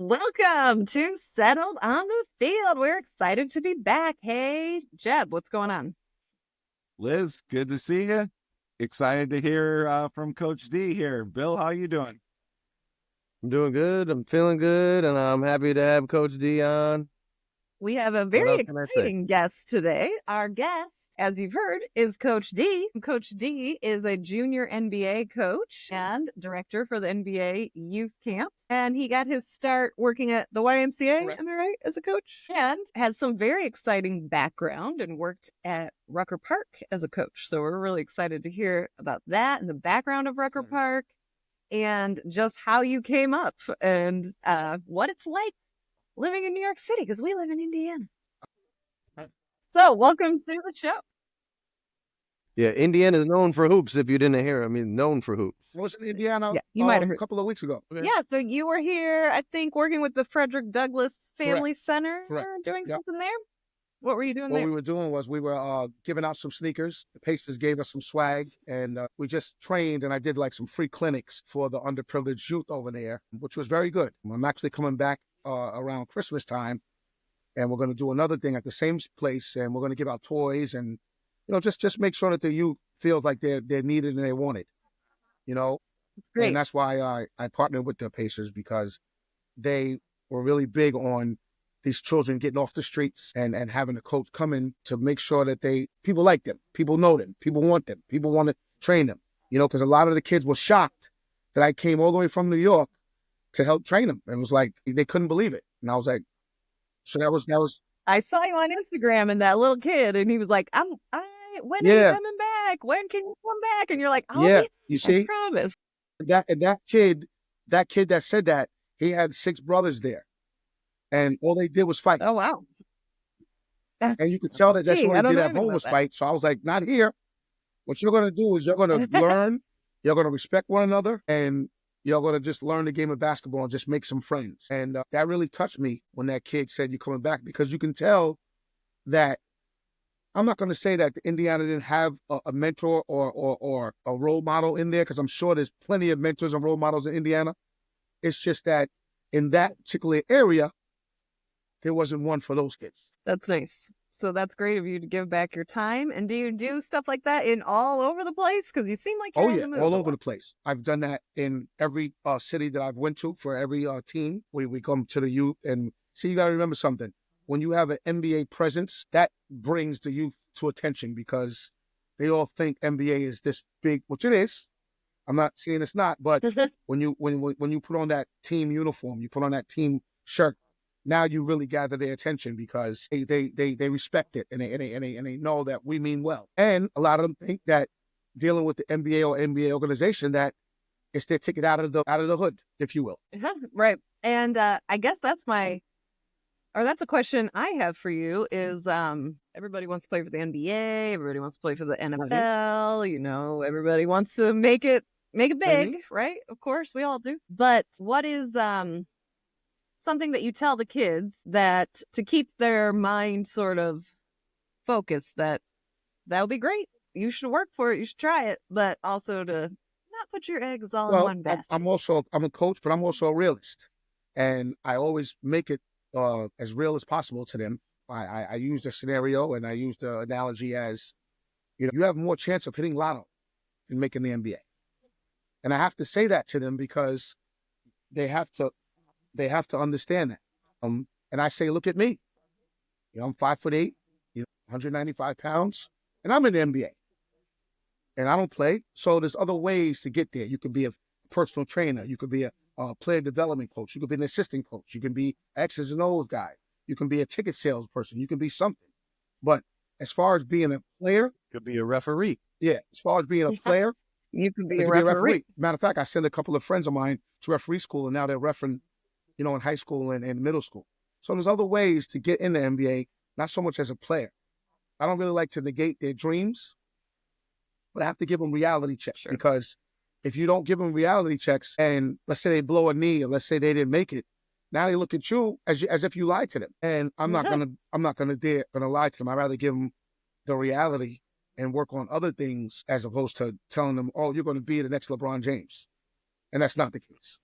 Welcome to Settled on the Field. We're excited to be back. Hey, Jeb, what's going on? Liz, good to see you. Excited to hear from Coach D here. Bill, how you doing? I'm doing good. I'm feeling good, and I'm happy to have Coach D on. We have a What very else can I say? exciting guest today. Our guest, as you've heard, is Coach D. Coach D is a junior NBA coach and director for the NBA youth camp. And he got his start working at the YMCA, Correct. am I right, as a coach? And has some very exciting background and worked at Rucker Park as a coach. So we're really excited to hear about that and the background of Rucker Park and just how you came up and what it's like living in New York City, because we live in Indiana. So welcome to the show. Yeah, Indiana is known for hoops. If you didn't hear, I mean, known for hoops. I was in Indiana you might have a heard. couple of weeks ago. Okay. Yeah, so you were here, I think, working with the Frederick Douglass Family Center, Correct. doing Yep. something there. What were you doing What there? we were doing was we were giving out some sneakers. The Pacers gave us some swag, and we just trained, and I did like some free clinics for the underprivileged youth over there, which was very good. I'm actually coming back around Christmas time, and we're going to do another thing at the same place, and we're going to give out toys and, just make sure that the youth feels like they're needed and they're wanted, It's great. And that's why I partnered with the Pacers, because they were really big on these children getting off the streets and having a coach come in to make sure that people like them, people know them, people want to train them, because a lot of the kids were shocked that I came all the way from New York to help train them. It was like, they couldn't believe it. And I was like, so that was. I saw you on Instagram and that little kid, and he was like, when are you coming back? When can you come back? And you're like, You see, I promise. That kid that said that, he had 6 brothers there, and all they did was fight. Oh, wow. And you could tell that that's Gee, what I he don't did know at anything home about was that. fight. So I was like, not here. What you're going to do is you're going to learn, you're going to respect one another, and you're going to just learn the game of basketball and just make some friends. And that really touched me when that kid said, you're coming back, because you can tell that, I'm not going to say that Indiana didn't have a mentor or a role model in there, because I'm sure there's plenty of mentors and role models in Indiana. It's just that in that particular area, there wasn't one for those kids. That's nice. So that's great of you to give back your time. And do you do stuff like that in all over the place? Because you seem like you're on the move. All over the place. I've done that in every city that I've went to for every team. We come to the youth, and see, you got to remember something. When you have an NBA presence, that brings the youth to attention, because they all think NBA is this big, which it is. I'm not saying it's not, but when you put on that team uniform, you put on that team shirt, now you really gather their attention, because they respect it, and they know that we mean well. And a lot of them think that dealing with the NBA or NBA organization, that it's their ticket out of the hood, if you will. Right. And I guess that's a question I have for you is everybody wants to play for the NBA, everybody wants to play for the NFL, everybody wants to make it big, right? Of course, we all do. But what is something that you tell the kids that to keep their mind sort of focused, that'll be great, you should work for it, you should try it, but also to not put your eggs all in one basket? I'm a coach, but I'm also a realist, and I always make it as real as possible to them. I use the scenario, and I use the analogy as, you have more chance of hitting lotto than making the NBA. And I have to say that to them, because they have to understand that. And I say, look at me. I'm 5'8", 195 pounds, and I'm in the NBA. And I don't play. So there's other ways to get there. You could be a personal trainer. You could be a player development coach. You could be an assistant coach. You can be X's and O's guy. You can be a ticket salesperson. You can be something. But as far as being a player, Could be a referee. yeah, as far as being a player, You could be you a could referee. Matter of fact, I sent a couple of friends of mine to referee school, and now they're refereeing, in high school and middle school. So there's other ways to get in the NBA, not so much as a player. I don't really like to negate their dreams, but I have to give them reality checks. Sure. Because if you don't give them reality checks, and let's say they blow a knee, or let's say they didn't make it, now they look at you as if you lied to them. And I'm not gonna lie to them. I'd rather give them the reality and work on other things, as opposed to telling them, oh, you're going to be the next LeBron James. And that's not the case.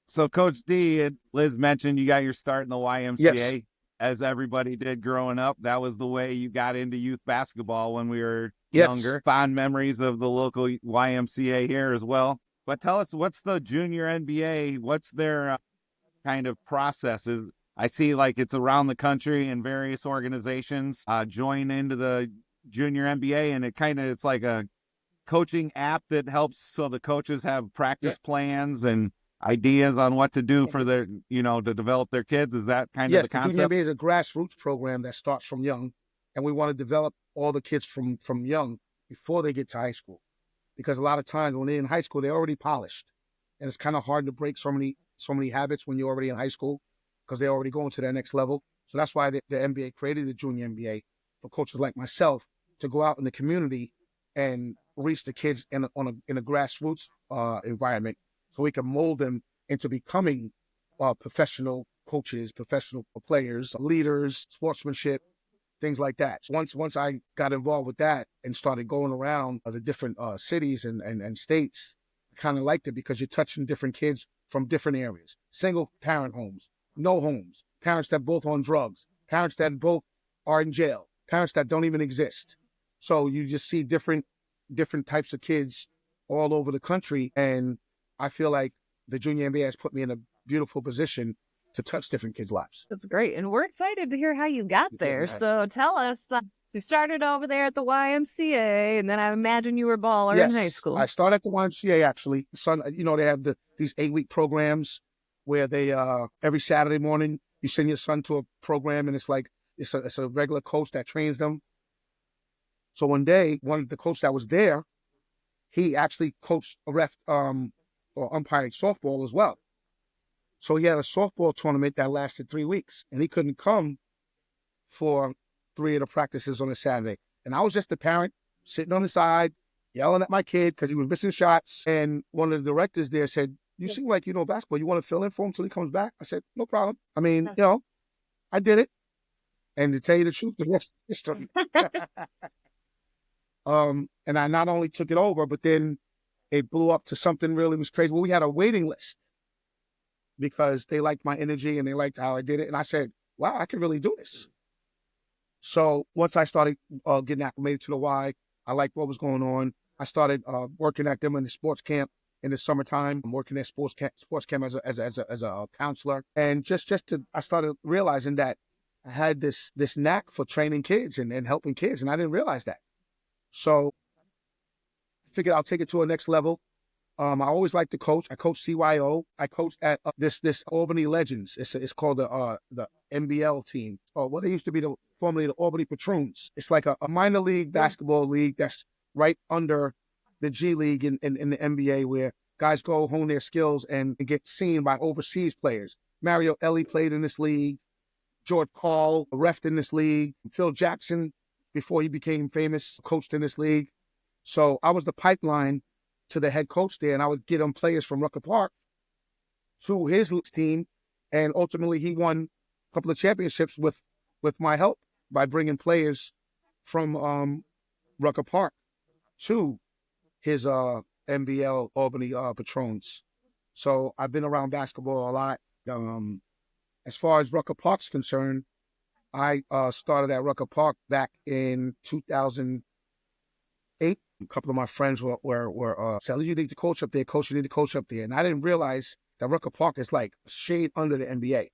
So Coach D, Liz mentioned you got your start in the YMCA. Yes. As everybody did growing up. That was the way you got into youth basketball when we were Yes. younger. Fond memories of the local YMCA here as well. But tell us, what's the junior NBA? What's their kind of processes? I see like it's around the country and various organizations join into the junior NBA, and it's like a coaching app that helps so the coaches have practice plans and ideas on what to do for their, to develop their kids. Is that kind of the Yes, the concept? Junior NBA is a grassroots program that starts from young, and we want to develop all the kids from young before they get to high school. Because a lot of times when they're in high school, they're already polished, and it's kind of hard to break so many habits when you're already in high school because they're already going to their next level. So that's why the NBA created the Junior NBA for coaches like myself to go out in the community and reach the kids in a grassroots environment, so we can mold them into becoming professional coaches, professional players, leaders, sportsmanship, things like that. So once I got involved with that and started going around the different cities and states, I kind of liked it because you're touching different kids from different areas. Single parent homes, no homes, parents that both on drugs, parents that both are in jail, parents that don't even exist. So you just see different types of kids all over the country. And I feel like the Junior NBA has put me in a beautiful position to touch different kids' lives. That's great. And we're excited to hear how you got there. So tell us, you started over there at the YMCA, and then I imagine you were a baller in high school. I started at the YMCA, actually. They have these 8-week programs where they, every Saturday morning, you send your son to a program, and it's a regular coach that trains them. So one day, one of the coaches that was there, he actually coached or umpired softball as well. So he had a softball tournament that lasted 3 weeks, and he couldn't come for 3 of the practices on a Saturday. And I was just the parent sitting on the side, yelling at my kid because he was missing shots. And one of the directors there said, "You seem like you know basketball. You want to fill in for him until he comes back?" I said, "No problem." I mean, I did it. And to tell you the truth, the rest is history. And I not only took it over, but then it blew up to something really was crazy. Well, we had a waiting list because they liked my energy and they liked how I did it. And I said, wow, I can really do this. So once I started getting acclimated to the Y, I liked what was going on. I started working at them in the sports camp in the summertime. I'm working at sports camp as a counselor. And I started realizing that I had this knack for training kids and helping kids, and I didn't realize that. So I figured I'll take it to a next level. I always liked to coach. I coached CYO. I coached at this Albany Legends. It's called the NBL team. What they used to be formerly the Albany Patroons. It's like a minor league basketball league that's right under the G League in the NBA, where guys go hone their skills and get seen by overseas players. Mario Ellie played in this league. George Paul refed in this league. Phil Jackson, before he became famous, coached in this league. So I was the pipeline to the head coach there, and I would get him players from Rucker Park to his team, and ultimately he won a couple of championships with my help by bringing players from Rucker Park to his NBL Albany Patrons. So I've been around basketball a lot. As far as Rucker Park's concerned, I started at Rucker Park back in 2008. A couple of my friends were saying, "You need to coach up there, coach. You need to coach up there." And I didn't realize that Rucker Park is like a shade under the NBA.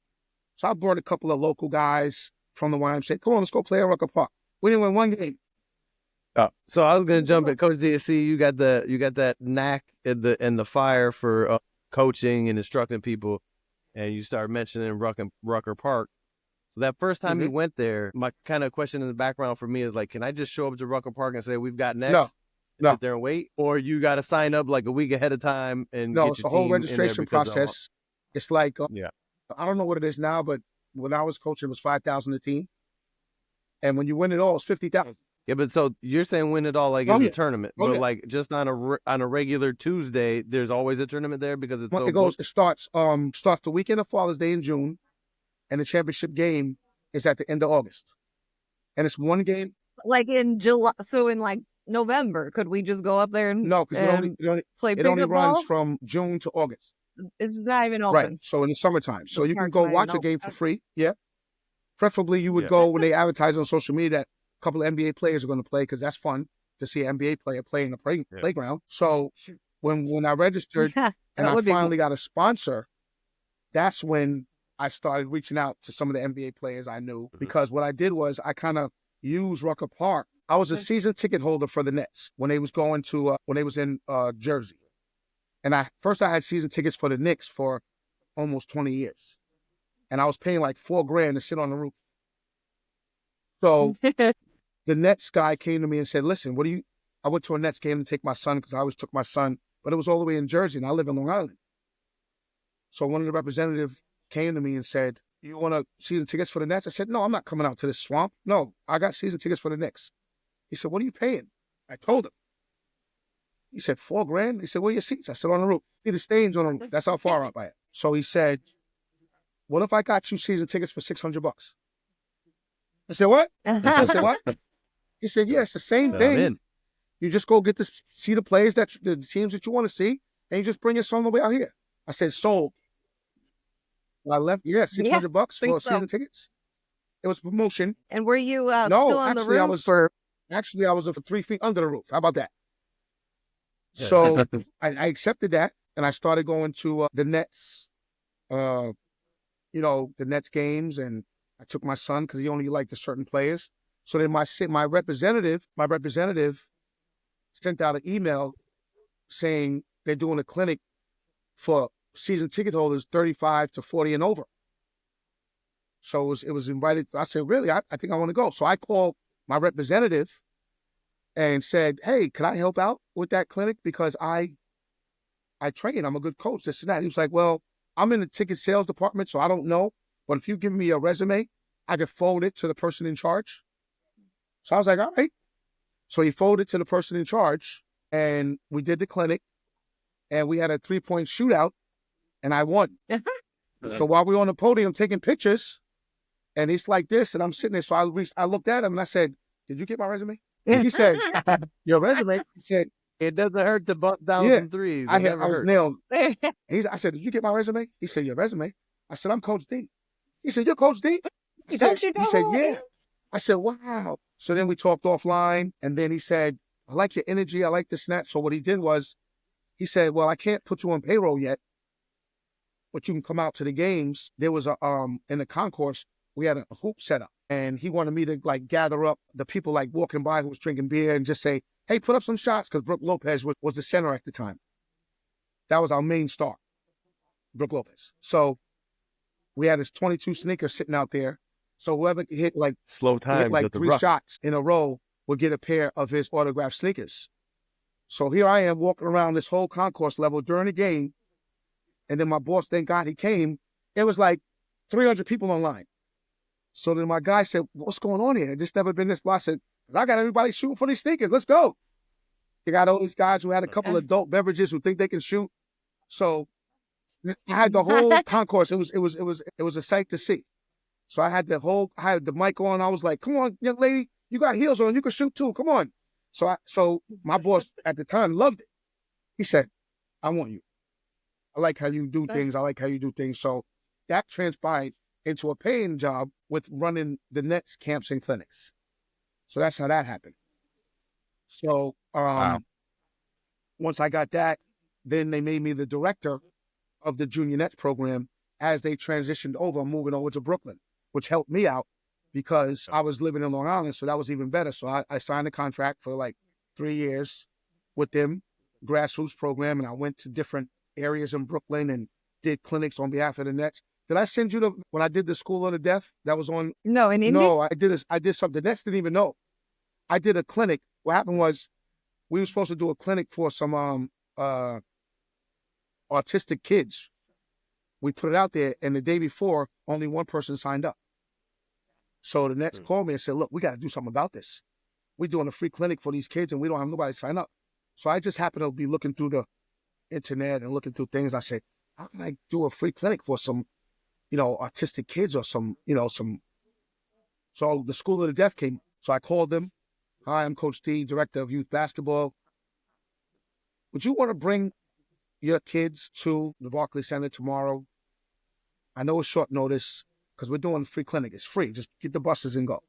So I brought a couple of local guys from the YMCA. "Come on, let's go play at Rucker Park." We didn't win one game. So I was gonna jump at Coach DSC. You got that knack and the fire for coaching and instructing people, and you start mentioning Rucker Park. So that first time you went there, my kind of question in the background for me is like, can I just show up to Rucker Park and say we've got next? No. Sit there and wait, or you got to sign up like a week ahead of time and get it's your a whole team registration process. It's like I don't know what it is now, but when I was coaching, it was 5,000 a team, and when you win it all, it's 50,000. Yeah, but so you're saying win it all like it's a tournament, but like just on a regular Tuesday, there's always a tournament there because it's so it starts the weekend of Father's Day in June, and the championship game is at the end of August, and it's one game. Like in July, so in like November, could we just go up there and no? Because it only play runs ball? from June to August. It's not even Right. open. So in the summertime. So The you can park's go not even watch a open. game for free. Yeah. Preferably you would go when they advertise on social media that a couple of NBA players are going to play because that's fun to see an NBA player play in the playground. So when I registered Yeah, and that I would be cool. finally got a sponsor, that's when I started reaching out to some of the NBA players I knew because what I did was I kind of used Rucker Park. I was a season ticket holder for the Nets when they was going to when they was in Jersey, and I had season tickets for the Knicks for almost 20 years, and I was paying like $4,000 to sit on the roof. So the Nets guy came to me and said, "Listen, what do you?" I went to a Nets game to take my son because I always took my son, but it was all the way in Jersey, and I live in Long Island. So one of the representatives came to me and said, "You want to season tickets for the Nets?" I said, "No, I'm not coming out to this swamp. No, I got season tickets for the Knicks." He said, "What are you paying?" I told him. He said, $4,000. He said, "Where are your seats?" I said, "On the roof." See the stains on the roof. That's how far up I am. So he said, "What if I got you season tickets for $600?" I said, "What?" I said, "What?" He said, "Yeah, it's the same I'm thing. in. You just go get to see the players the teams that you want to see, and you just bring your son all the way out here." I said, "Sold." I left, Yeah, $600 think for so. season tickets. It was promotion. And were you still No, on the actually, I roof was or? actually I was 3 feet under the roof. How about that? So I accepted that, and I started going to the Nets, the Nets games, and I took my son because he only liked the certain players. So then my representative sent out an email saying they're doing a clinic for season ticket holders 35 to 40 and over. So it was invited. I said, "Really? I think I want to go." So I called my representative and said, "Hey, can I help out with that clinic? Because I train, I'm a good coach, this and that." He was like, "Well, I'm in the ticket sales department, so I don't know. But if you give me a resume, I could forward it to the person in charge." So I was like, "All right." So he forwarded it to the person in charge, and we did the clinic, and we had a 3-point shootout, and I won. So while we were on the podium taking pictures, and he's like this, and I'm sitting there, so I looked at him, and I said, "Did you get my resume?" He said, "Your resume?" He said, It doesn't hurt to butt down "Yeah." some threes. I It never was hurts. nailed. I said, "Did you get my resume?" He said, "Your resume?" I said, "I'm Coach D." He said, "You're Coach D?" Don't you know? He said, "Yeah." I said, "Wow." So then we talked offline, and then he said, "I like your energy. I like the snap." So what he did was, he said, "Well, I can't put you on payroll yet, but you can come out to the games." There was a in the concourse, we had a hoop set up, and he wanted me to like gather up the people like walking by who was drinking beer and just say, "Hey, put up some shots," because Brooke Lopez was the center at the time. That was our main star, Brooke Lopez. So we had his 22 sneakers sitting out there. So whoever could hit like Slow times at the 3 Rucker. shots in a row would get a pair of his autographed sneakers. So here I am walking around this whole concourse level during the game. And then my boss, thank God he came. It was like 300 people online. So then my guy said, "What's going on here? This never been this low." I said, "I got everybody shooting for these sneakers. Let's go." You got all these guys who had a couple adult beverages who think they can shoot. So I had the whole concourse. It was a sight to see. So I had the mic on. I was like, "Come on, young lady, you got heels on. You can shoot too. Come on." So my boss at the time loved it. He said, "I want you. I like how you do things. I like how you do things." So that transpired into a paying job with running the Nets camps and clinics. So that's how that happened. So Wow. once I got that, then they made me the director of the Junior Nets program as they transitioned over, moving over to Brooklyn, which helped me out because I was living in Long Island, so that was even better. So I signed a contract for like 3 years with them, grassroots program, and I went to different areas in Brooklyn and did clinics on behalf of the Nets. Did I send you when I did the School of the Deaf? That was on. No, in Indy? No, I did something. The Nets didn't even know. I did a clinic. What happened was we were supposed to do a clinic for some autistic kids. We put it out there, and the day before, only one person signed up. So the Nets called me and said, "Look, we got to do something about this. We're doing a free clinic for these kids, and we don't have nobody sign up." So I just happened to be looking through the internet and looking through things. I said, "How can I do a free clinic for some, autistic kids or some." So the School of the Deaf came. So I called them. "Hi, I'm Coach D, Director of Youth Basketball. Would you want to bring, your kids to the Barclays Center tomorrow. I know it's short notice because we're doing a free clinic. It's free. Just get the buses and go.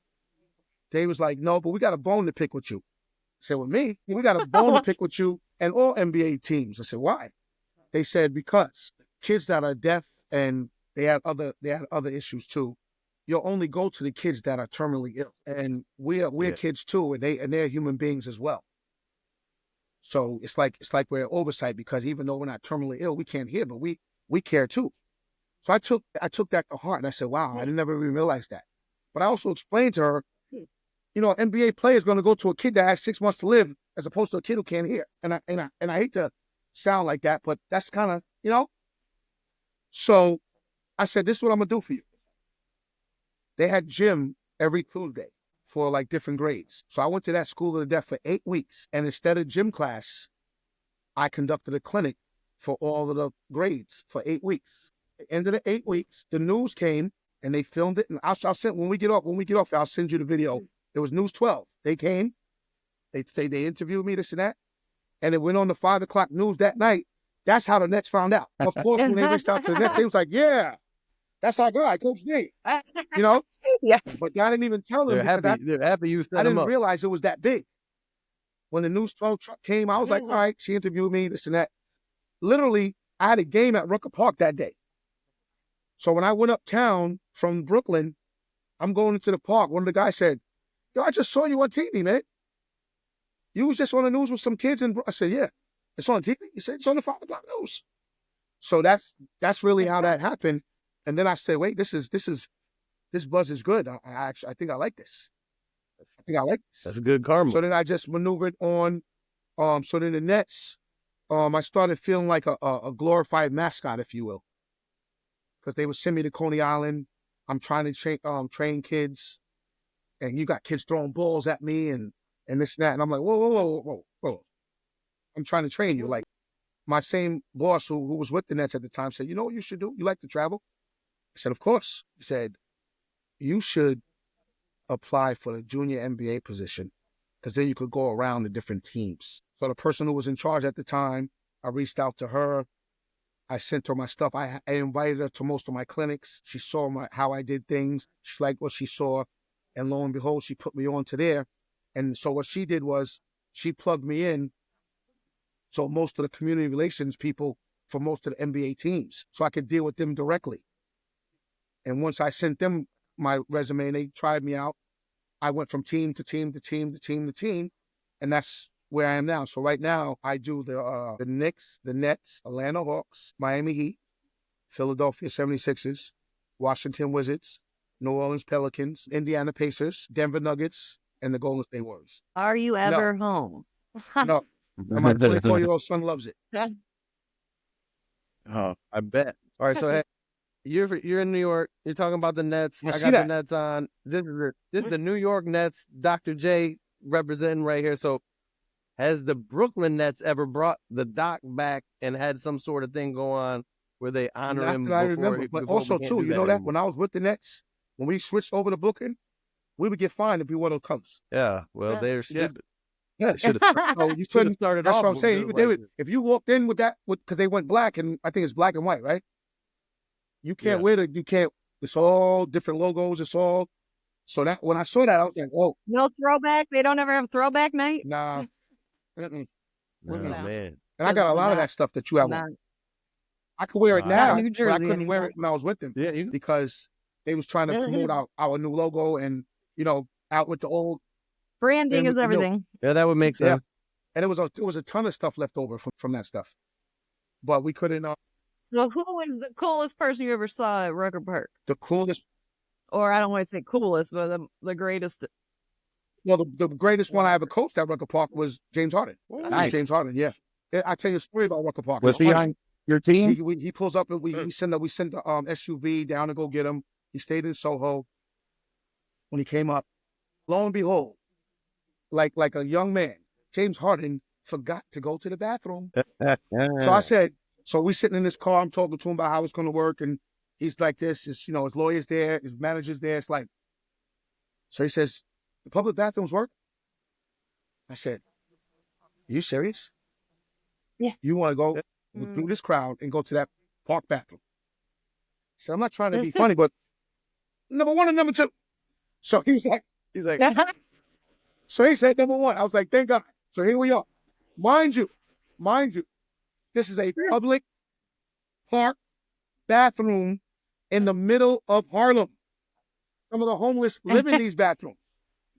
They was like, no, but we got a bone to pick with you. I said, with me? We got a bone to pick with you and all NBA teams. I said, why? They said, because kids that are deaf and they had other issues too, you'll only go to the kids that are terminally ill. And we're kids too, and they're human beings as well. So it's like we're oversight, because even though we're not terminally ill, we can't hear, but we care too. So I took that to heart, and I said, wow, I never even realized that. But I also explained to her, you know, an NBA player is going to go to a kid that has 6 months to live as opposed to a kid who can't hear. And I hate to sound like that, but that's kind of, you know. So I said, this is what I'm going to do for you. They had gym every Tuesday for like different grades. So I went to that school of the deaf for 8 weeks. And instead of gym class, I conducted a clinic for all of the grades for 8 weeks. At the end of the 8 weeks, the news came and they filmed it. And I'll send, when we get off, I'll send you the video. It was News 12. They came, they interviewed me, this and that. And it went on the 5 o'clock news that night. That's how the Nets found out. Of course, when they reached out to the Nets, they was like, yeah, that's our guy, Coach D. You know? Yeah. But I didn't even tell them. They're happy you set I them didn't up. realize it was that big. When the News 12 truck came, I was like, all right, she interviewed me, this and that. Literally, I had a game at Rucker Park that day. So when I went uptown from Brooklyn, I'm going into the park. One of the guys said, yo, I just saw you on TV, man. You was just on the news with some kids. And I said, yeah, it's on TV. He said, it's on the 5 o'clock news. So that's really how that happened. And then I said, wait, this buzz is good. I think I like this. I think I like this. That's a good karma. So then I just maneuvered on. So then the Nets, I started feeling like a glorified mascot, if you will. Because they would send me to Coney Island. I'm trying to train kids. And you got kids throwing balls at me and this and that. And I'm like, whoa. I'm trying to train you. Like, my same boss who was with the Nets at the time said, you know what you should do? You like to travel? I said, of course. He said, you should apply for the junior NBA position, because then you could go around the different teams. So the person who was in charge at the time, I reached out to her. I sent her my stuff. I invited her to most of my clinics. She saw how I did things. She liked what she saw. And lo and behold, she put me on to there. And so what she did was she plugged me in. So most of the community relations people for most of the NBA teams, so I could deal with them directly. And once I sent them my resume and they tried me out, I went from team to team to team to team to team. And that's where I am now. So right now I do the Knicks, the Nets, Atlanta Hawks, Miami Heat, Philadelphia 76ers, Washington Wizards, New Orleans Pelicans, Indiana Pacers, Denver Nuggets, and the Golden State Warriors. Are you ever home? No. And my 24-year-old son loves it. Oh, I bet. All right, so hey, you're in New York. You're talking about the Nets. I I see got that. the Nets on. This is the New York Nets. Dr. J representing right here. So, has the Brooklyn Nets ever brought the Doc back and had some sort of thing go on where they honor him? Not that I remember, but also too, you know that when I was with the Nets, when we switched over to Brooklyn, we would get fined if we wore those colors. Yeah, well, they're stupid. Yeah, Should so you couldn't. started That's off what I'm with saying. good They like would, if you walked in with that, because they went black, and I think it's black and white, right? You can't wear you can't. It's all different logos. It's all. So that when I saw that, I was like, oh, No throwback? They don't ever have throwback night? nah. Oh, No. man. And I got a lot of that stuff that you have Not, on. I could wear it Not now, New but I Jersey couldn't wear anymore. it when I was with them Yeah, you. because they was trying to promote our new logo and, out with the old. Branding And is with the new. everything. Yeah, that would make Yeah. sense. And there was a ton of stuff left over from that stuff. But we couldn't, So who is the coolest person you ever saw at Rucker Park? the coolest, Or I don't want to say coolest, but the greatest. well, the greatest one I ever coached at Rucker Park was James Harden. Nice. James Harden, yeah. I tell you a story about Rucker Park. Was It's he funny. on your team? He pulls up and we send the SUV down to go get him. He stayed in Soho. When he came up, lo and behold, like a young man, James Harden forgot to go to the bathroom. So I said, so we sitting in this car, I'm talking to him about how it's going to work. And he's like this, his lawyer's there, his manager's there. It's like, so he says, the public bathrooms work? I said, are you serious? Yeah. You want to go? through this crowd and go to that park bathroom. So I'm not trying to be funny, but number one and number two. So he's like, so he said number one. I was like, thank God. So here we are. Mind you, this is a public park bathroom in the middle of Harlem. Some of the homeless live in these bathrooms.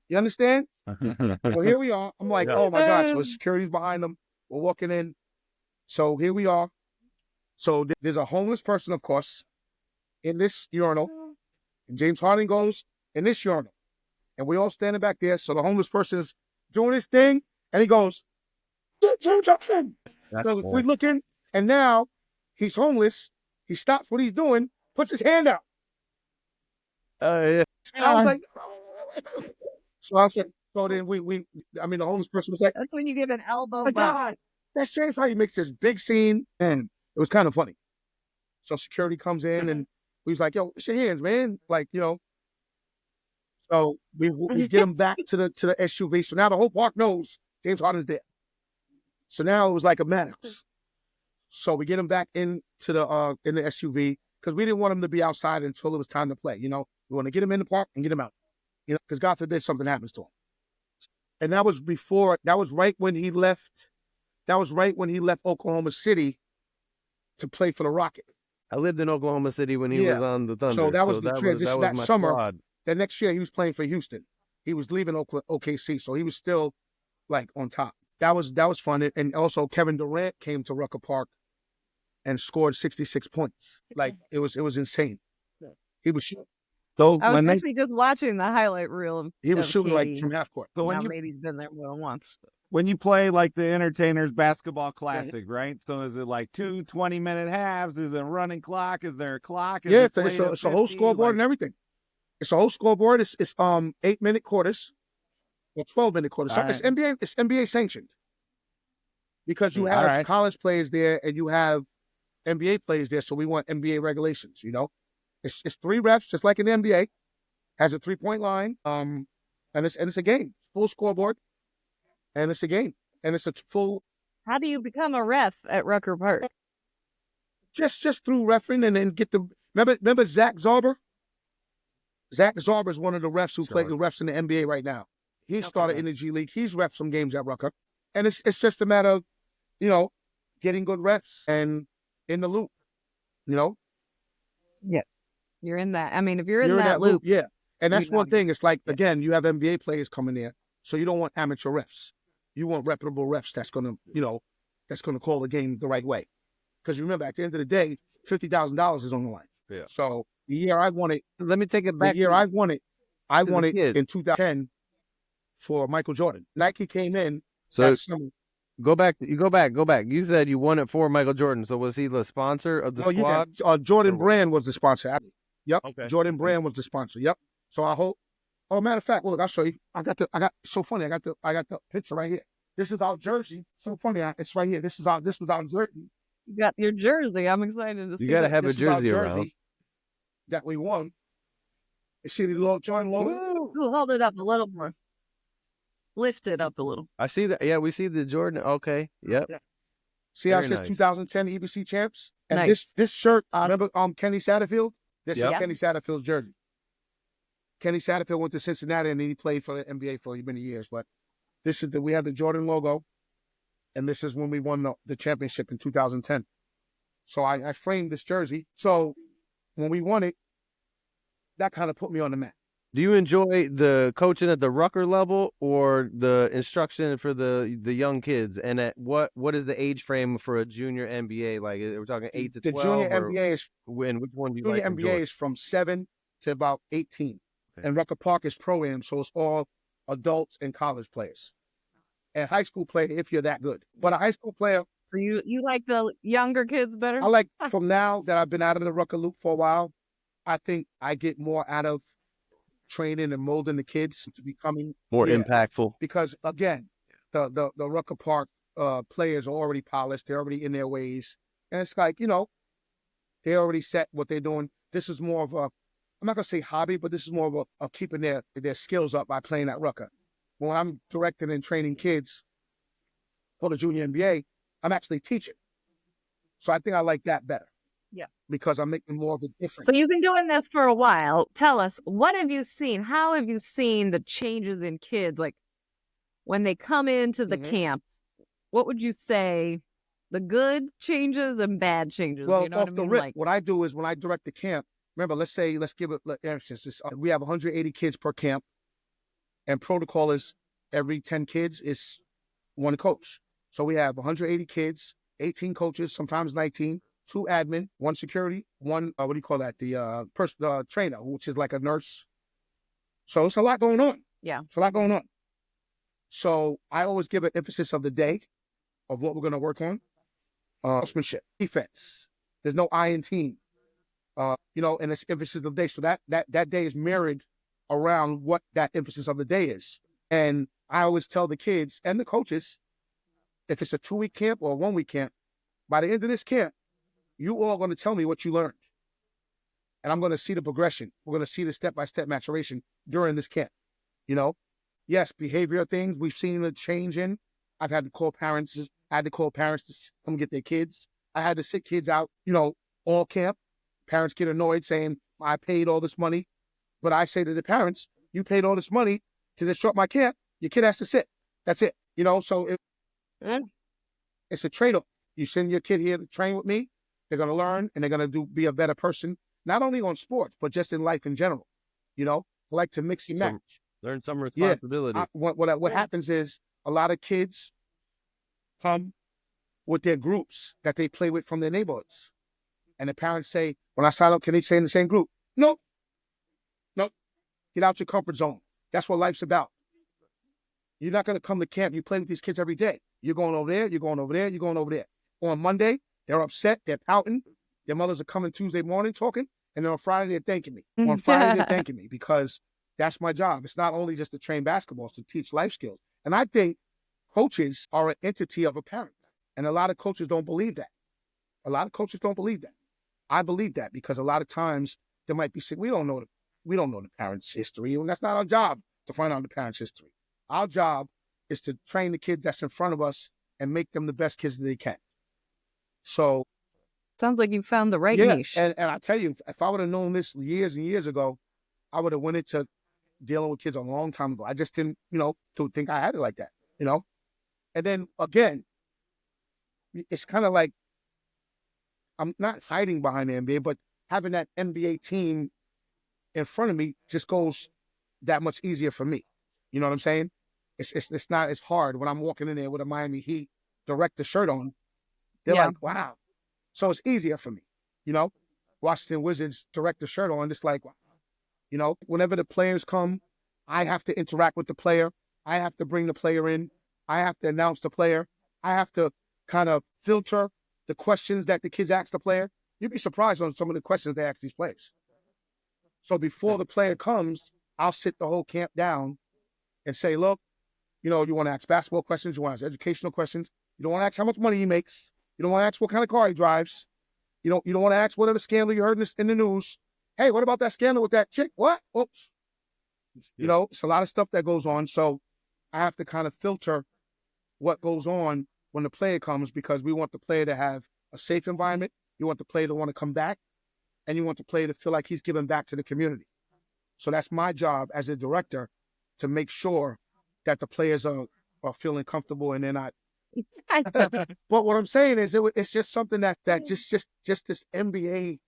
You understand? So here we are. I'm like, oh my God. So security's behind them. We're walking in. So here we are. So there's a homeless person, of course, in this urinal. And James Harden goes in this urinal. And we all standing back there. So the homeless person is doing his thing. And he goes, James Harden. So we look in. And now he's homeless. He stops what he's doing, puts his hand out. Yeah. And I was like, so I said, so then the homeless person was like, That's when you give an elbow. my God, that's James Harden. He makes this big scene. And it was kind of funny. So security comes in and we was like, yo, what's your hands, man? Like, so we get him back to the SUV. So now the whole park knows James Harden's there. So now it was like a madhouse. So we get him back into the in the SUV because we didn't want him to be outside until it was time to play. We want to get him in the park and get him out. Because God forbid something happens to him. And that was right when he left. That was right when he left Oklahoma City to play for the Rockets. I lived in Oklahoma City when he was on the Thunder. So that was the transition. That summer, squad. that next year he was playing for Houston. He was leaving OKC, so he was still like on top. That was fun. And also Kevin Durant came to Rucker Park and scored 66 points. Like it was insane. He was shooting. So I was actually just watching the highlight reel. He was shooting like KD. from half court. So Now maybe he's been there more than once. when you play like the Entertainers Basketball Classic, right? So is it like 2 20-minute halves? Is it a running clock? Is there a clock? Is Yeah, it played at it's a whole 50? scoreboard and everything. It's a whole scoreboard. It's 8-minute quarters or 12-minute quarters. So All it's right. NBA sanctioned because you All have right. college players there and you have NBA players there. So we want NBA regulations. It's 3 refs just like in the NBA. Has a 3-point line. And it's a game. Full scoreboard. And it's a game. And it's a full. How do you become a ref at Rucker Park? Just through refereeing and then get the. Remember Zach Zarber? Zach Zarber is one of the refs who plays the refs in the NBA right now. He started in the G League. He's ref some games at Rucker. And it's just a matter of, getting good refs and in the loop, Yeah. You're in that. I mean, if you're in You're that loop. yeah. And that's you one know. thing. It's like, again, you have NBA players coming there. So you don't want amateur refs. You want reputable refs that's going to call the game the right way. Because remember, at the end of the day, $50,000 is on the line. Yeah. So the year I won it, Let me take it back. the year I won it kid. in 2010 for Michael Jordan. Nike came in. So that summer. go back. You said you won it for Michael Jordan. So was he the sponsor of the squad? Yeah. Jordan Brand was the sponsor. Yep. Okay. Jordan Brand was the sponsor. Yep. So I hope. Oh, matter of fact, look, I'll show you. So funny. I got the picture right here. This is our jersey. So funny. It's right here. This was our jersey. You got your jersey. I'm excited to see You got to it. have a This is our jersey around. that we won. You see the little Jordan logo? Ooh, hold it up a little more. Lift it up a little. I see that. Yeah, we see the Jordan. Okay. Yep. Yeah. See how it Very says nice. 2010 EBC champs? And Nice. this shirt, Awesome. remember Kenny Satterfield? This Yep. is Kenny Satterfield's jersey. Kenny Satterfield went to Cincinnati and then he played for the NBA for many years. But we have the Jordan logo, and this is when we won the championship in 2010. So I framed this jersey. So when we won it, that kind of put me on the map. Do you enjoy the coaching at the Rucker level or the instruction for the young kids? And at what is the age frame for a junior NBA? Like we're talking 8 to 12. The junior NBA is When which one do you junior like? NBA is from 7 to about 18. Okay. And Rucker Park is pro-am, so it's all adults and college players. And high school player if you're that good. But a high school player, So you like the younger kids better? I like from now that I've been out of the Rucker loop for a while, I think I get more out of training and molding the kids to becoming more impactful. Because again, the Rucker Park players are already polished, they're already in their ways. And it's like, they already set what they're doing. This is more of a, I'm not gonna say hobby, but this is more of a keeping their skills up by playing at Rucker. When I'm directing and training kids for the junior NBA, I'm actually teaching. So I think I like that better. Yeah. Because I'm making more of a difference. So you've been doing this for a while. Tell us, what have you seen? How have you seen the changes in kids? Like when they come into the camp, what would you say the good changes and bad changes? Well, You know off what I the mean? rip, Like, what I do is when I direct the camp, remember, let's give it, for instance, we have 180 kids per camp, and protocol is every 10 kids is one coach. So we have 180 kids, 18 coaches, sometimes 19, 2 admin, 1 security, 1, what do you call that? The trainer, which is like a nurse. So it's a lot going on. yeah. It's a lot going on. So I always give an emphasis of the day of what we're going to work on. Sportsmanship, defense. There's no I in team. And it's emphasis of the day. So that day is mirrored around what that emphasis of the day is. And I always tell the kids and the coaches, if it's a 2-week camp or a 1-week camp, by the end of this camp, you all are going to tell me what you learned. And I'm going to see the progression. We're going to see the step-by-step maturation during this camp. Yes, behavior things we've seen a change in. I've had to call parents. To come get their kids. I had to sit kids out, all camp. Parents get annoyed saying, I paid all this money. But I say to the parents, you paid all this money to disrupt my camp. Your kid has to sit. That's it. So it's a trade-off. You send your kid here to train with me, they're going to learn and they're going to be a better person, not only on sports, but just in life in general. I like to mix and match. Learn some responsibility. What happens is a lot of kids come with their groups that they play with from their neighborhoods. And the parents say, when I sign up, can they stay in the same group? No. Get out your comfort zone. That's what life's about. You're not going to come to camp. You play with these kids every day. You're going over there. You're going over there. You're going over there. On Monday, they're upset. They're pouting. Their mothers are coming Tuesday morning talking. And then on Friday, they're thanking me. On Friday, they're thanking me because that's my job. It's not only just to train basketball, it's to teach life skills. And I think coaches are an entity of a parent. And a lot of coaches don't believe that. I believe that because a lot of times there might be, we don't know the parents' history. And that's not our job to find out the parents' history. Our job is to train the kids that's in front of us and make them the best kids that they can. So. Sounds like you found the right niche. And I tell you, if I would have known this years and years ago, I would have went into dealing with kids a long time ago. I just didn't, to think I had it like that, And then again, it's kind of like I'm not hiding behind the NBA, but having that NBA team in front of me just goes that much easier for me. You know what I'm saying? It's not as hard when I'm walking in there with a Miami Heat director shirt on. They're like, wow. So it's easier for me. Washington Wizards director shirt on, it's like, wow. Whenever the players come, I have to interact with the player. I have to bring the player in. I have to announce the player. I have to kind of filter the questions that the kids ask the player. You'd be surprised on some of the questions they ask these players. So before the player comes, I'll sit the whole camp down and say, look, you want to ask basketball questions. You want to ask educational questions. You don't want to ask how much money he makes. You don't want to ask what kind of car he drives. You don't want to ask whatever scandal you heard in the news. Hey, what about that scandal with that chick? What? Oops. It's a lot of stuff that goes on. So I have to kind of filter what goes on when the player comes because we want the player to have a safe environment. You want the player to want to come back. And you want the player to feel like he's giving back to the community. So that's my job as a director to make sure that the players are feeling comfortable and they're not. But what I'm saying is it's just something that just this NBA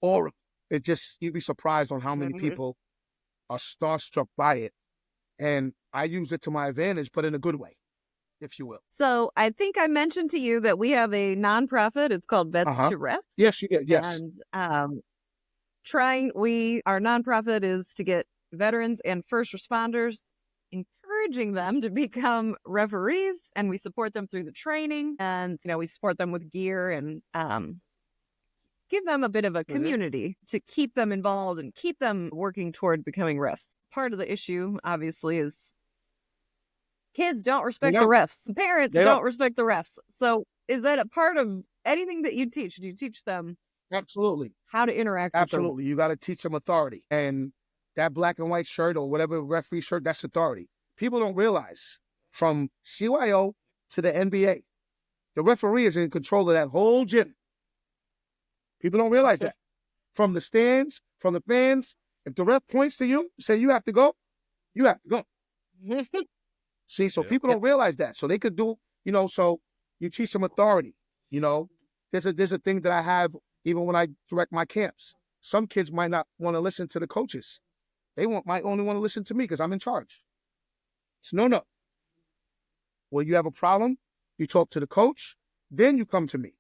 aura. You'd be surprised on how many people are starstruck by it. And I use it to my advantage, but in a good way, if you will. So I think I mentioned to you that we have a nonprofit. It's called Vets to Ref. Yes, you did. Yes. And our nonprofit is to get veterans and first responders, encouraging them to become referees, and we support them through the training, and we support them with gear and give them a bit of a community to keep them involved and keep them working toward becoming refs. Part of the issue, obviously, is kids don't respect the refs. Parents don't respect the refs. So is that a part of anything that you teach? Do you teach them? Absolutely. How to interact Absolutely. with them? You got to teach them authority. And that black and white shirt or whatever referee shirt, that's authority. People don't realize from CYO to the NBA, The referee is in control of that whole gym. People don't realize that. From the stands, from the fans, if the ref points to you, say you have to go, you have to go. See, so people don't realize that. So they could do, so you teach them authority. There's a thing that I have even when I direct my camps. Some kids might not want to listen to the coaches. They might only want to listen to me because I'm in charge. It's no. When you have a problem, you talk to the coach, then you come to me.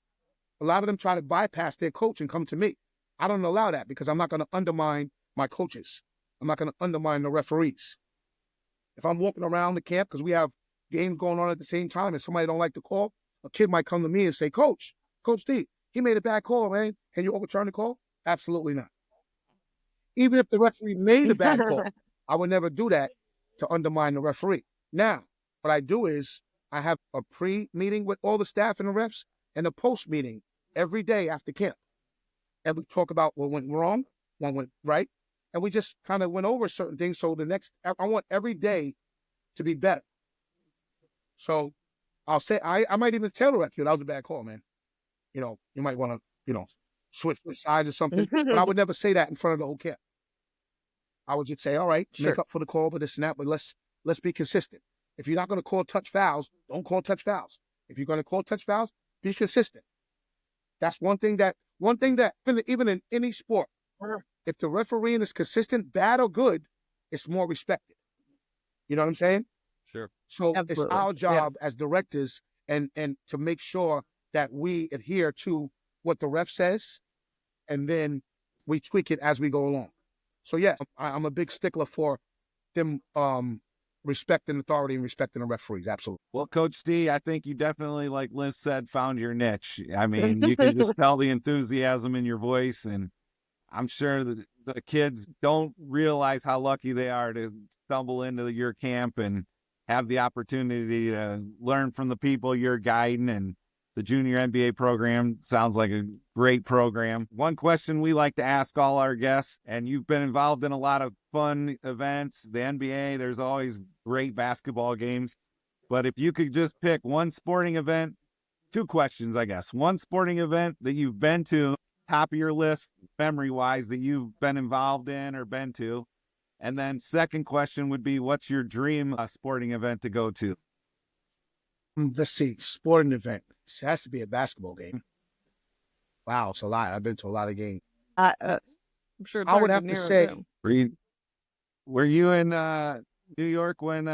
A lot of them try to bypass their coach and come to me. I don't allow that because I'm not going to undermine my coaches. I'm not going to undermine the referees. If I'm walking around the camp because we have games going on at the same time and somebody don't like the call, a kid might come to me and say, Coach D, he made a bad call, man. Can you overturn the call? Absolutely not. Even if the referee made a bad call, I would never do that to undermine the referee. Now, what I do is I have a pre-meeting with all the staff and the refs and a post-meeting every day after camp. And we talk about what went wrong, what went right, and we just kind of went over certain things. So I want every day to be better. So I'll say, I might even tell the ref, that was a bad call, man. You might want to, switch sides or something. But I would never say that in front of the whole camp. I would just say, all right, make up for the call, but this and that, but let's be consistent. If you're not going to call touch fouls, don't call touch fouls. If you're going to call touch fouls, be consistent. That's one thing that even in any sport, if the refereeing is consistent, bad or good, it's more respected. You know what I'm saying? Sure. So Absolutely. It's our job as directors and to make sure that we adhere to what the ref says, and then we tweak it as we go along. So yes, I'm a big stickler for them respecting authority and respecting the referees. Absolutely. Well, Coach D, I think you definitely, like Liz said, found your niche. I mean, you can just tell the enthusiasm in your voice, and I'm sure that the kids don't realize how lucky they are to stumble into your camp and have the opportunity to learn from the people you're guiding. And the junior NBA program sounds like a great program. One question we like to ask all our guests, and you've been involved in a lot of fun events, the NBA, there's always great basketball games. But if you could just pick one sporting event, two questions, I guess. One sporting event that you've been to, top of your list, memory-wise, that you've been involved in or been to. And then second question would be, what's your dream sporting event to go to? Let's see, sporting event. It has to be a basketball game. Wow, it's a lot. I've been to a lot of games. I'm sure it's I would hard have to narrow it say, down. Were you in New York when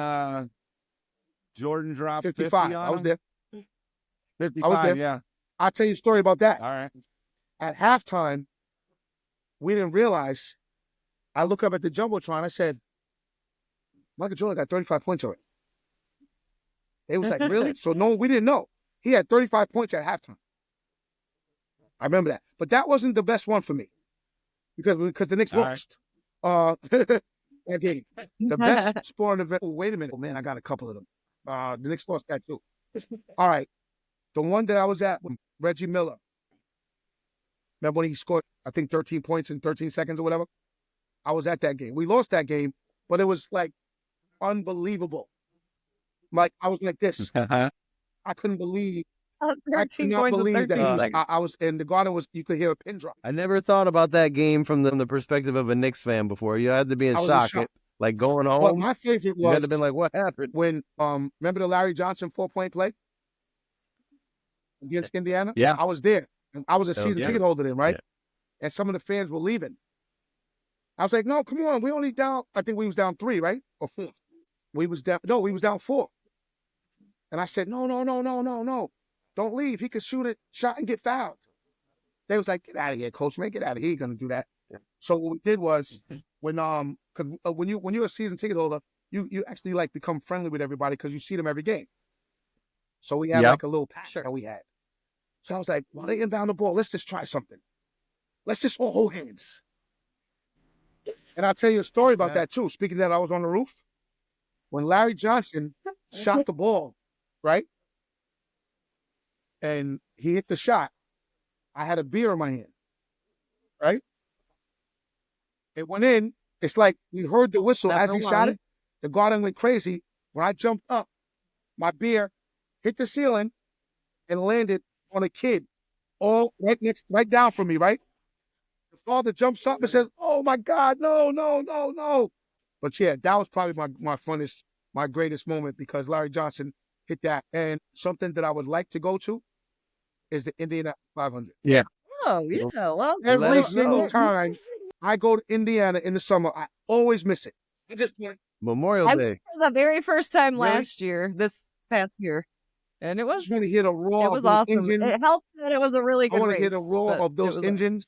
Jordan dropped 55. 50 on I was him? there. 55, there. yeah. I'll tell you a story about that. All right. At halftime, we didn't realize. I look up at the Jumbotron. I said, Michael Jordan got 35 points already. They was like, really? So no, we didn't know. He had 35 points at halftime. I remember that. But that wasn't the best one for me because the Knicks All right. lost. That game. The best sporting event. Oh, wait a minute. Oh, man, I got a couple of them. The Knicks lost that too. All right. The one that I was at with Reggie Miller. Remember when he scored, I think, 13 points in 13 seconds or whatever? I was at that game. We lost that game, but it was like unbelievable. Like, I was like this. I couldn't believe. I could 13 not points in believe 13 that seconds. I was in the garden. You could hear a pin drop. I never thought about that game from the perspective of a Knicks fan before. You had to be in I was in shock. shock. Like going home, But my favorite you had was to been like, what happened? when remember the Larry Johnson 4-point play against Indiana? Yeah. I was there. And I was a That was season good. ticket holder then, right? Yeah. And some of the fans were leaving. I was like, no, come on. We only down, I think we was down 3, right? Or 4. We was down 4. And I said, no. Don't leave. He could shoot a shot and get fouled. They was like, get out of here, coach, man. Get out of here. He ain't gonna do that. Yeah. So what we did was when you're a season ticket holder, you actually like become friendly with everybody because you see them every game. So we had Yep. like a little pack that we had. So I was like, while they inbound the ball, let's just try something. Let's just all hold hands. And I'll tell you a story about that too. Speaking of that, I was on the roof when Larry Johnson shot the ball, right? And he hit the shot. I had a beer in my hand, right? It went in. It's like we heard the whistle as he shot it. The garden went crazy. When I jumped up, my beer hit the ceiling and landed on a kid, all right down from me, right? The father jumps up and says, "Oh my God, no, no, no, no!" But yeah, that was probably my funnest, my greatest moment because Larry Johnson hit that. And something that I would like to go to is the Indianapolis 500. Yeah. Oh, yeah. Well, Every us single know. time I go to Indiana in the summer, I always miss it. I just want Memorial I Day. went for the very first time Really? last year, this past year, and it was to hear the roar it of was those awesome. engines. It helped that it was a really I good want to race. hear the roar but of those it was engines.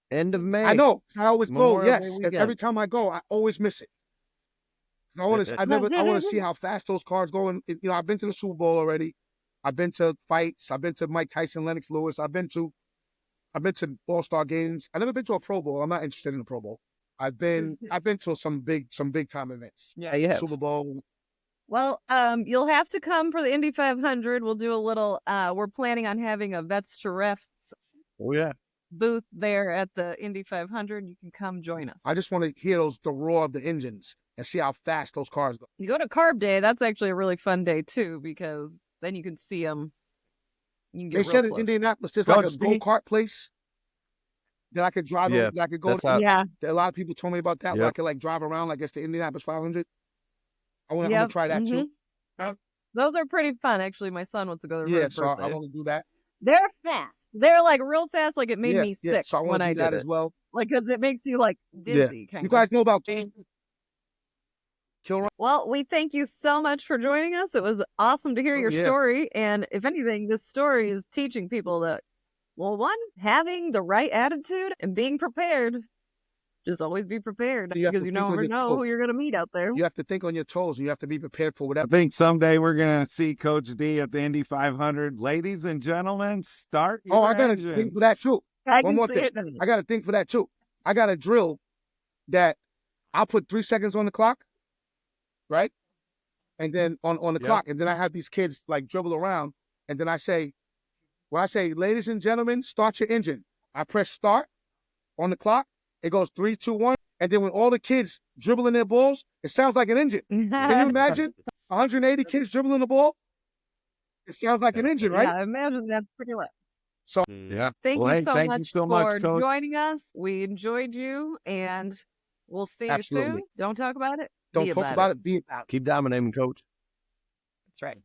End of May. I know. I always go. Memorial Day Yes, and weekend. every time I go, I always miss it. I want to. I want to see how fast those cars go. And I've been to the Super Bowl already. I've been to fights. I've been to Mike Tyson, Lennox Lewis. I've been to All-Star games. I've never been to a Pro Bowl. I'm not interested in a Pro Bowl. I've been to some big time events. Yeah, you have. Super Bowl. Well, you'll have to come for the Indy 500. We'll do a little. We're planning on having a Vets to Refs Oh yeah. booth there at the Indy 500. You can come join us. I just want to hear the roar of the engines and see how fast those cars go. You go to Carb Day. That's actually a really fun day too because then you can see them. You can get They said in close. Indianapolis there's like a Coach D. go-kart place that I could drive. Yeah, that I could go that's to. how- Yeah, A lot of people told me about that. Where I Yep. could like drive around like it's the Indianapolis 500. I want Yep, to try that too. those are pretty fun. Actually, my son wants to go there for Yeah, his so I birthday. want to do that. They're fast. They're like real fast. Like it made me sick So I want when to I do that did as it. well. Like because it makes you like dizzy. Kind You of. guys know about Kill Run? Well, we thank you so much for joining us. It was awesome to hear your yeah. story. And if anything, this story is teaching people that, well, one, having the right attitude and being prepared. Just always be prepared You have because to you think on never your know who toes. you're going to meet out there. You have to think on your toes. And you have to be prepared for I whatever. think someday we're going to see Coach D at the Indy 500. Ladies and gentlemen, start your I got to engines. think for that too. I One can more see thing. it. I got to think for that too. I got a drill that I'll put 3 seconds on the clock, right? And then on the Yep. clock, and then I have these kids like dribble around, and then when I say, ladies and gentlemen, start your engine, I press start on the clock. It goes 3, 2, 1, and then when all the kids dribbling their balls, it sounds like an engine. Can you imagine 180 kids dribbling the ball? It sounds like an engine, right? Yeah, I imagine that's pretty loud. Yeah. Thank Well, you hey, so thank much you so for much, Coach. joining us. We enjoyed you, and we'll see you Absolutely. soon. Don't talk about it. Don't Be talk about it. Be about it. Keep dominating, Coach. That's right.